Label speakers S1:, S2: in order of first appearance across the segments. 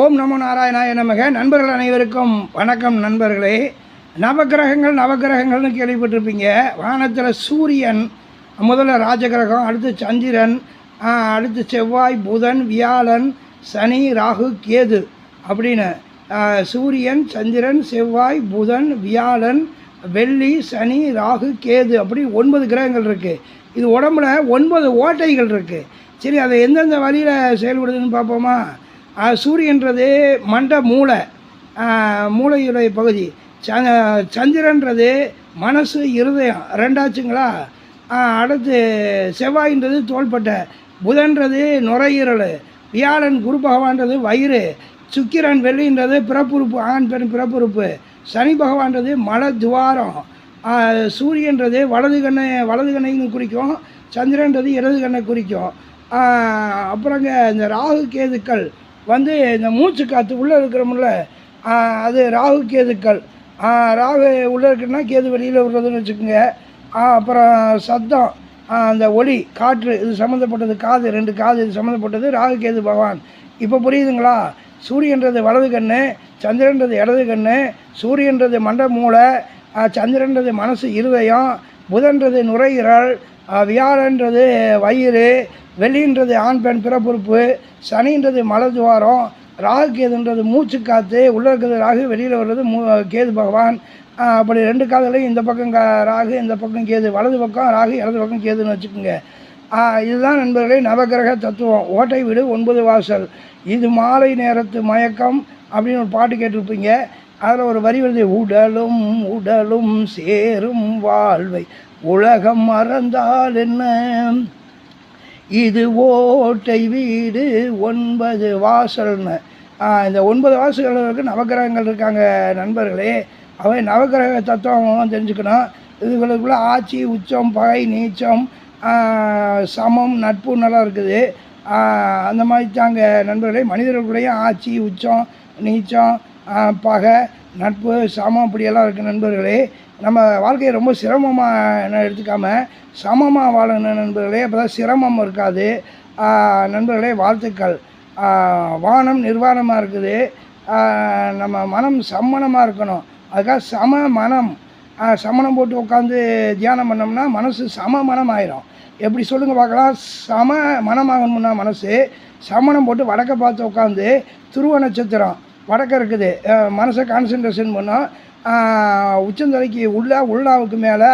S1: ஓம் நமோ நாராயணாய நமக. நண்பர்கள் அனைவருக்கும் வணக்கம். நண்பர்களே, நவக்கிரகங்கள்னு கேள்விப்பட்டிருப்பீங்க. வானத்தில் சூரியன் முதல்ல ராஜகிரகம், அடுத்து சந்திரன், அடுத்து செவ்வாய், புதன், வியாழன், சனி, ராகு, கேது அப்படின்னு சூரியன், சந்திரன், செவ்வாய், புதன், வியாழன், வெள்ளி, சனி, ராகு, கேது அப்படி 9 கிரகங்கள் இருக்குது. இது உடம்புல 9 ஓட்டைகள் இருக்குது. சரி, அதை எந்தெந்த வழியில் செயல்படுதுன்னு பார்ப்போமா? சூரியன்றது மண்ட மூளையுடைய பகுதி. சந்திரன்றது மனசு, இருதயம் ரெண்டாச்சுங்களா. அடுத்து செவ்வாயின்றது தோள்பட்டை, புதன்றது நுரையீரல், வியாழன் குரு பகவான்றது வயிறு, சுக்கிரன் வெள்ளின்றது பிறப்புறுப்பு, ஆண் பெண் பிறப்புறுப்பு, சனி பகவான்றது மல துவாரம், சூரியன்றது வலது கண்ணைன்னு குறிக்கும், சந்திரன்றது இடது கண்ணை குறிக்கும். அப்புறங்க இந்த ராகு கேதுக்கள் இந்த மூச்சு காற்று உள்ளே இருக்கிறோம்ல, அது ராகு கேதுக்கள். ராகு உள்ளே இருக்குன்னா கேது வெளியில் விடுறதுன்னு வச்சுக்கோங்க. அப்புறம் சத்தம், அந்த ஒளி, காற்று, இது சம்மந்தப்பட்டது. காது, 2 காது, இது சம்மந்தப்பட்டது ராகு கேது பகவான். இப்போ புரியுதுங்களா? சூரியன்றது வலது கண்ணு, சந்திரன்றது இடது கண்ணு, சூரியன்றது மண்ட மூளை, சந்திரன்றது மனசு, இருதயம், புதன்றது நுரையீரல், வியாழன்றது வயிறு, வெள்ளின்றது ஆண் பெண் பிறப்புறுப்பு, சனின்றது மலதுவாரம், ராகு கேதுன்றது மூச்சு காற்று, உள்ளே இருக்கிறது ராகு, வெளியில் வர்றது கேது பகவான். அப்படி 2 காதலையும் இந்த பக்கம் ராகு, இந்த பக்கம் கேது, வலது பக்கம் ராகு, இடது பக்கம் கேதுன்னு வச்சுக்கோங்க. இதுதான் நண்பர்களே நவகிரக தத்துவம். ஓட்டை வீடு 9 வாசல். இது மாலை நேரத்து மயக்கம் அப்படின்னு ஒரு பாட்டு கேட்டிருப்பீங்க. அதில் ஒரு வரி வருது, உடலும் உடலும் சேரும் வாழ்வை உலகம் மறந்தால் என்ன, இது ஓட்டை வீடு 9 வாசல்னு. இந்த 9 வாசல்களுக்கு நவகிரகங்கள் இருக்காங்க நண்பர்களே. அவை நவகிரக தத்துவம் தெரிஞ்சுக்கணும். இதுகளுக்குள்ள ஆட்சி, உச்சம், பகை, நீச்சம், சமம், நட்பு நல்லா இருக்குது. அந்த மாதிரி தாங்க நண்பர்களே. மனிதர்களுடைய ஆட்சி, உச்சம், நீச்சம், பகை, நட்பு, சமம் இப்படியெல்லாம் இருக்குது நண்பர்களே. நம்ம வாழ்க்கையை ரொம்ப சிரமமாக எடுத்துக்காமல் சமமாக வாழணும் நண்பர்களே. அப்போ தான் சிரமம் இருக்காது நண்பர்களே. வாழ்த்துக்கள். வானம் நிர்வாணமாக இருக்குது. நம்ம மனம் சம்மணமாக இருக்கணும். அதுக்காக சமணம் போட்டு உட்காந்து தியானம் பண்ணோம்னா மனசு சம மனம் ஆயிரும். எப்படி சொல்லுங்கள் பார்க்கலாம்? சம மனமாகணும்னா மனசு சமணம் போட்டு வடக்க பார்த்து உட்காந்து, துருவ நட்சத்திரம் வடக்க இருக்குது, மனசை கான்சன்ட்ரேஷன் பண்ணோம். உச்சந்தலைக்கு உள்ளாவுக்கு மேலே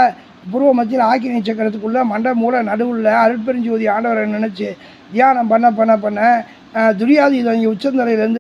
S1: புருவ மத்தியில் ஆக்கினி சக்கரத்துக்குள்ளே மண்ட மூளை நடுவில் அருட்பெருஞ்சோதி ஆண்டவரை நினச்சி தியானம் பண்ண துரியாதீதம் உச்சந்தலையிலேருந்து